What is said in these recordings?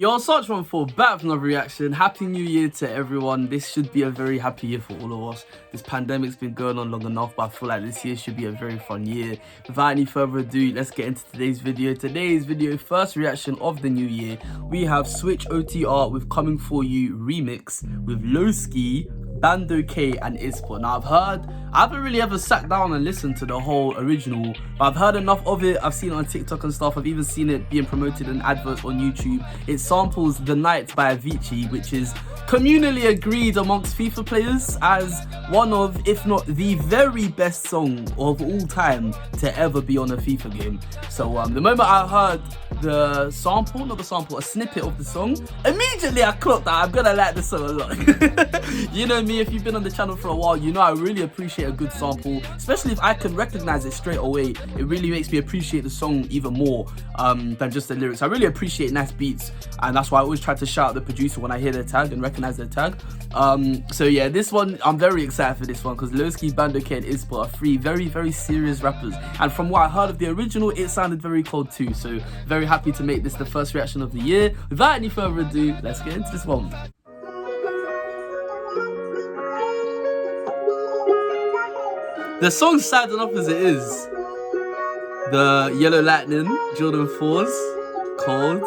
Yo, such one for back with another reaction. Happy New Year to everyone. This should be a very happy year for all of us. This pandemic's been going on long enough, but I feel like this year should be a very fun year. Without any further ado, let's get into today's video. Today's video, first reaction of the new year. We have SwitchOTR with Coming For You remix with Loski, Bandokay and Izzpot. Now I haven't really ever sat down and listened to the whole original, but I've heard enough of it. I've seen it on TikTok and stuff. I've even seen it being promoted in adverts on YouTube. It samples The Night by Avicii, which is communally agreed amongst FIFA players as one of, if not the very best song of all time to ever be on a FIFA game. So the moment I heard the sample, not the sample, a snippet of the song, immediately I clocked that I'm gonna like the song a lot. You know me, if you've been on the channel for a while, you know I really appreciate a good sample, especially if I can recognize it straight away. It really makes me appreciate the song even more than just the lyrics. I really appreciate nice beats, and that's why I always try to shout out the producer when I hear their tag and recognize their tag. So yeah, this one, I'm very excited for this one because Loski, Bandokay and Izzpot are three very, very serious rappers, and from what I heard of the original, it sounded very cold too. So very happy to make this the first reaction of the year. Without any further ado, let's get into this one. The song's sad enough as it is. The Yellow Lightning, Jordan 4s, Cold.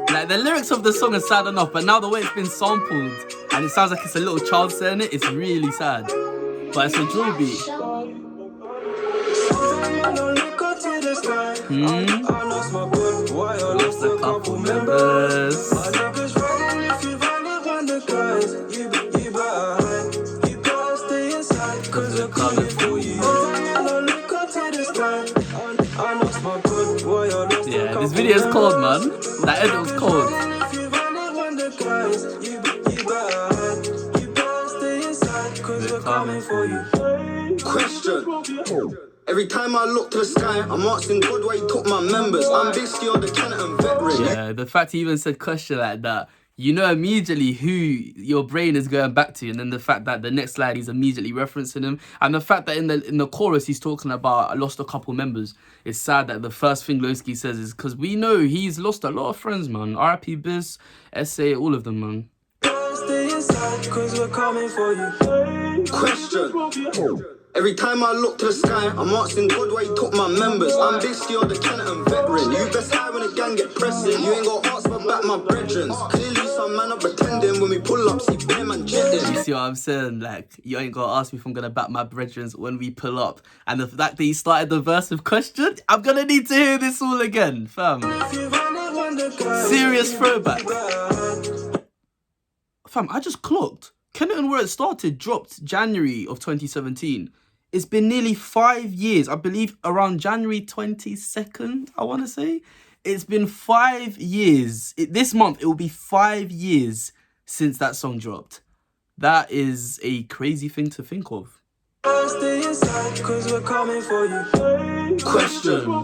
Like, the lyrics of the song are sad enough, but now the way it's been sampled and it sounds like it's a little child saying it, it's really sad. But it's a drill beat. Lost a couple members. Cause we're coming for you. Yeah, this video is cold, man. That edit was cold. Coming for you. Question. Every time I look to the sky, I'm asking God why he took my members. I'm basically on the Canton veteran. Yeah, the fact he even said question like that, you know immediately who your brain is going back to, and then the fact that the next slide he's immediately referencing him, and the fact that in the chorus he's talking about I lost a couple members. It's sad that the first thing Loski says is because we know he's lost a lot of friends, man. RIP Biz, SA, all of them, man. Cause we're coming for you. Question. Every time I look to the sky, I'm asking God why he took my members. I'm basically on the Canton veteran. You best high when the gang get pressing. You ain't got ask for back my brethren. Clearly some man are pretending when we pull up, see bear man jetting. You see what I'm saying? Like, you ain't gonna ask me if I'm gonna back my brethren when we pull up. And the fact that he started the verse with question, I'm gonna need to hear this all again, fam. Serious throwback. Fam, I just clocked. Kenton Where It Started dropped January of 2017. It's been nearly 5 years. I believe around January 22nd, I want to say. It's been 5 years. This month, it will be 5 years since that song dropped. That is a crazy thing to think of. Question.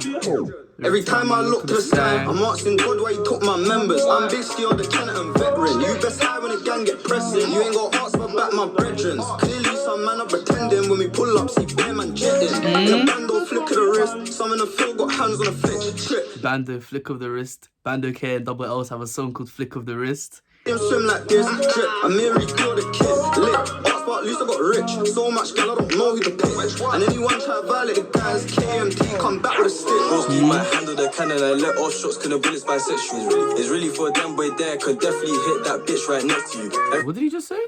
Every time I look to the sky, I'm asking God why he took my members. I'm basically on the Canton veteran. You best high when the gang get pressing. You ain't got ask for back my brethren. Clearly some man are pretending when we pull up, see bear man jetting. The bando flick of the wrist. Some in the field got hands on the flick. Trip. Bando, Flick of the Wrist. Bandokay and Double L's have a song called Flick of the Wrist. Swim like this, trip. I'm Mary, kill the kid. Lit. Ask about at least I got rich. So much girl, I don't know who to pick. And anyone try to violate the guys, KMT come back with a stick. Loski might handle the cannon and let off shots, cause the bullets bisexual. It's really for them boy there, could definitely hit that bitch right next to you. What did he just say?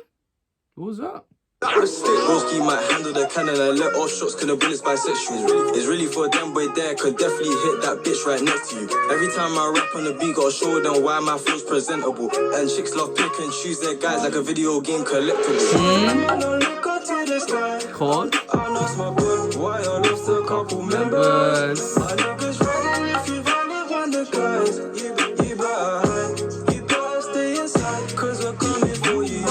What was that? Loski might handle the cannon and let off shots, cause the bullets bisexual. It's really for them boy there, could definitely hit that bitch right next to you. Every time I rap on the beat, gotta show them why my flow's presentable. And chicks love pick and choose their guys like a video game collectible. Called? I lost my book, why I lost a couple Members. My niggas ready if you really want the guys. You better stay inside, cause we're coming for you.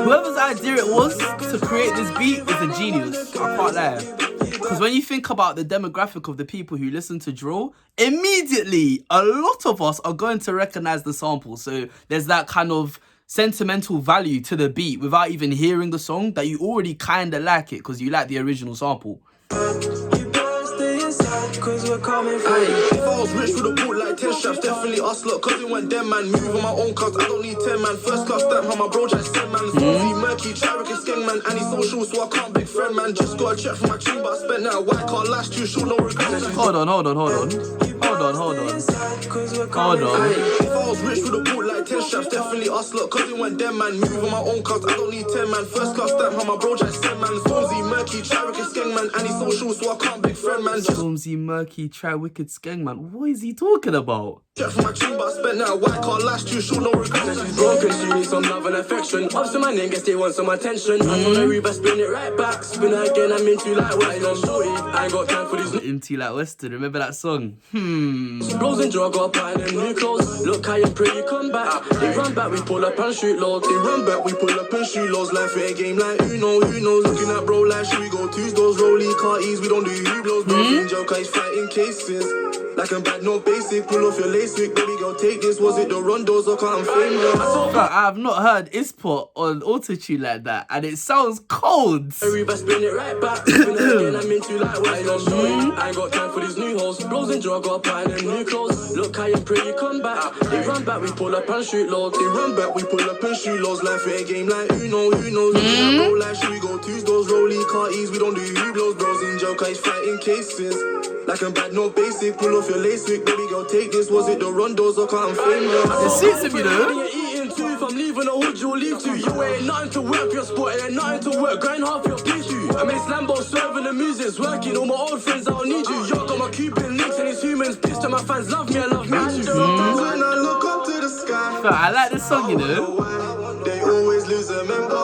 Whoever's idea it was to create this beat is a genius. I can't lie. Because when you think about the demographic of the people who listen to drill, immediately a lot of us are going to recognize the sample. So there's that kind of sentimental value to the beat without even hearing the song that you already kind of like it because you like the original sample. Cause we're coming for you. If I was rich with a boot like 10 straps, definitely us lot. Cause it went them, man. Move on my own cars, I don't need 10, man. First class stamp, how my bro just said, man. Stormy, murky, try wicked skeng, man. And he's social, so I can't big friend, man. Just got a check for my tune, but I spent that white car last too short, no regrets. Hold on. Hold on. If I was rich with a boot like 10 straps, definitely us lot. Cause it went them, man. Move on my own cars, I don't need 10, man. First class stamp, how my bro just said, man. Stormy, murky, try wicked skeng, man. And he's social, so I can't big friend, man. Stormzy, murky, try wicked skeng, man. What is he talking about? Check for my tune, but I spent that white car last too short, no regrets. She's broken, she needs some love and affection. Up to my name, guess they want some attention. I'm on a Reba, spin it right back. Spin her again, I'm into like Western. Shorty, I ain't got time for these. Into like Western, remember that song? Blows and drug up and them new clothes. Look high and pray you come back. They run back, we pull up and shoot loads. They run back, we pull up and shoot loads. Life in a game like who knows? Looking at bro like should we go Tuesdays, rolly, carties, we don't do Hublows. Bro, Joker, he's fighting cases. Like I'm bad, no basic, pull off your LASIK. Baby girl, take this, was it the Rondos or can't famous? I have not heard Izzpot on autotune like that, and it sounds cold. Reba, spin it right back. Spin it again, I'm into like Western. I ain't got time for these new hoes. Blows and drug up and them new clothes. Look high and pray you come back. They run back, we pull up and shoot loads. They run back, we pull up and shoot loads. Life in a game like who knows? Looking at bro like should we go Tuesdays, rolly, carties, we don't do Hublows. Bros in Joker, he's fighting cases. Like I'm bad, no basic, pull off your LASIK. Baby girl, take this, was it the Rondos or can't famous? It suits him, you know. If I'm leaving a hood, you'll leave too. You ain't nothing to work for your spot, ain't nothing to work, grind hard for your peace too. I made Slambo serving the music's working. All my old friends, I don't need you. Yo, got my Cuban links and it's humans pissed and my fans love me, I love me too. When I look up to the sky, I like this song, you know. they always lose a member.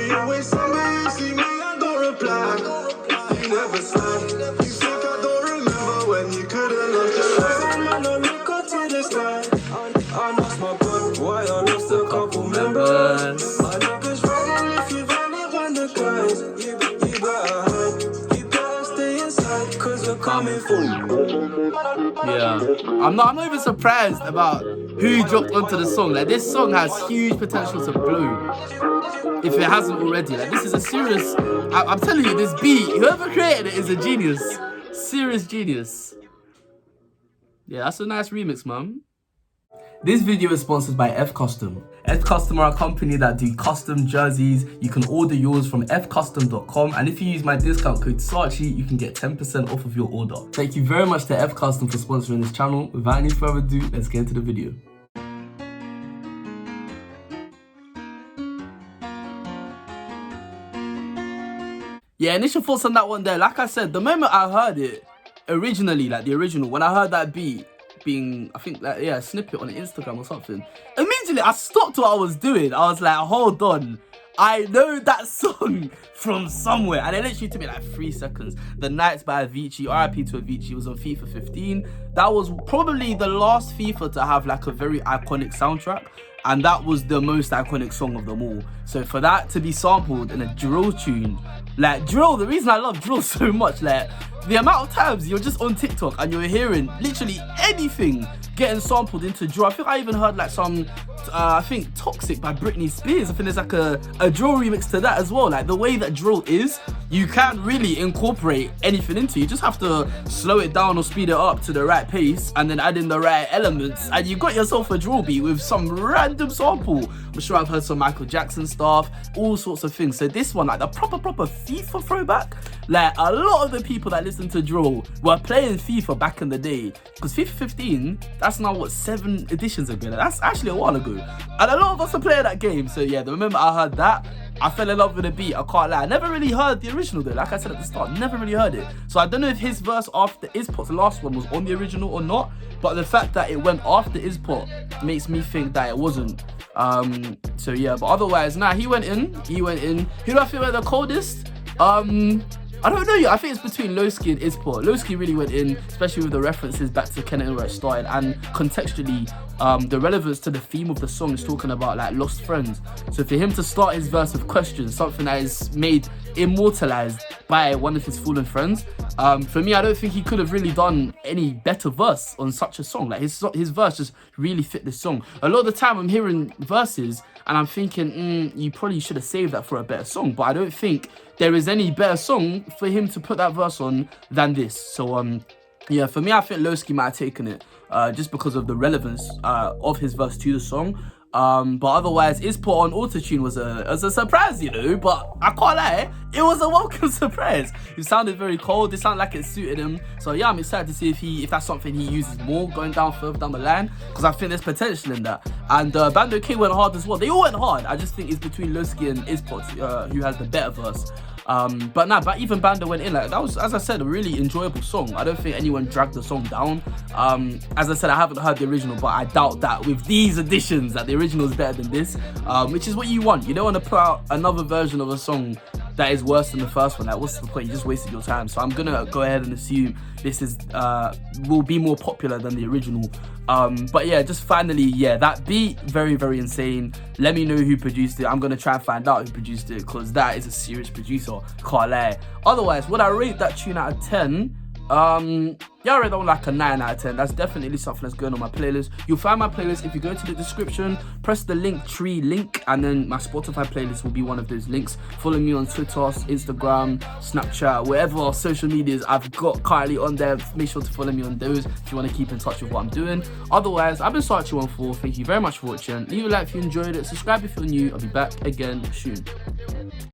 You always somebody, you see me, I don't reply. You never slide. You think I don't remember when you couldn't love your life. Man, I look up to the sky. I lost my blood, why I lost a couple members. My niggas running if you've only won the guys. You better hide, you better stay inside, cause we're coming for you. Yeah, I'm not even surprised about who dropped onto the song. Like, this song has huge potential to blow if it hasn't already. Like, this is a serious, I'm telling you, this beat, whoever created it is a genius. Serious genius. Yeah, that's a nice remix, man. This video is sponsored by F Custom. F Custom are a company that do custom jerseys. You can order yours from fcustom.com, and if you use my discount code SACHI, you can get 10% off of your order. Thank you very much to F Custom for sponsoring this channel. Without any further ado, let's get into the video. Yeah, initial thoughts on that one there. Like I said, the moment I heard it originally, like the original, when I heard that beat being, I think, like, yeah, a snippet on Instagram or something, immediately I stopped what I was doing. I was like, hold on, I know that song from somewhere. And it literally took me like 3 seconds. The Nights by Avicii, RIP to Avicii, was on FIFA 15. That was probably the last FIFA to have like a very iconic soundtrack, and that was the most iconic song of them all. So for that to be sampled in a drill tune, like drill, the reason I love drill so much, like the amount of times you're just on TikTok and you're hearing literally anything getting sampled into drill. I think I even heard like some, I think Toxic by Britney Spears. I think there's like a drill remix to that as well. Like the way that drill is, you can't really incorporate anything into it. You just have to slow it down or speed it up to the right pace and then add in the right elements, and you got yourself a drill beat with some random sample. I'm sure I've heard some Michael Jackson stuff, all sorts of things. So this one, like the proper FIFA throwback, like a lot of the people that listen to drill were playing FIFA back in the day, because FIFA 15, that's now what, 7 editions ago. Like, that's actually a while ago, and a lot of us are playing that game. So yeah, the moment I heard that, I fell in love with the beat. I can't lie. I never really heard the original though. Like I said at the start, never really heard it. So I don't know if his verse after Izzpot's last one was on the original or not, but the fact that it went after Izzpot makes me think that it wasn't. So yeah, but otherwise, nah, he went in. Who do I feel like the coldest? I don't know yet. I think it's between Loski and Izzpot. Loski really went in, especially with the references back to Kenny where it started, and contextually, the relevance to the theme of the song is talking about like lost friends. So for him to start his verse with questions, something that is made immortalized by one of his fallen friends. For me, I don't think he could have really done any better verse on such a song. Like his verse just really fit this song. A lot of the time I'm hearing verses and I'm thinking, you probably should have saved that for a better song. But I don't think there is any better song for him to put that verse on than this. So yeah, for me, I think Loski might have taken it just because of the relevance of his verse to the song. But otherwise, Izzpot on autotune was a surprise, you know. But I can't lie, it was a welcome surprise. It sounded very cold. It sounded like it suited him. So yeah, I'm excited to see if that's something he uses more going further down the line, because I think there's potential in that. And Bandokay went hard as well. They all went hard. I just think it's between Loski and Izzpot who has the better verse. But even Bando went in. Like, that was, as I said, a really enjoyable song. I don't think anyone dragged the song down. As I said, I haven't heard the original, but I doubt that with these additions that the original is better than this, which is what you want. You don't want to put out another version of a song that is worse than the first one. Like, what's the point? You just wasted your time. So I'm gonna go ahead and assume this is will be more popular than the original. But yeah, just finally, yeah, that beat, very, very insane. Let me know who produced it. I'm gonna try and find out who produced it, because that is a serious producer, can't lie. Otherwise, would I rate that tune out of 10? Yeah, I rate that one like a 9 out of 10. That's definitely something that's going on my playlist. You'll find my playlist if you go to the description, press the Linktree link, and then my Spotify playlist will be one of those links. Follow me on Twitter, Instagram, Snapchat, wherever social medias I've got currently on there. Make sure to follow me on those if you want to keep in touch with what I'm doing. Otherwise, I've been SwitchOTR. Thank you very much for watching. Leave a like if you enjoyed it. Subscribe if you're new. I'll be back again soon.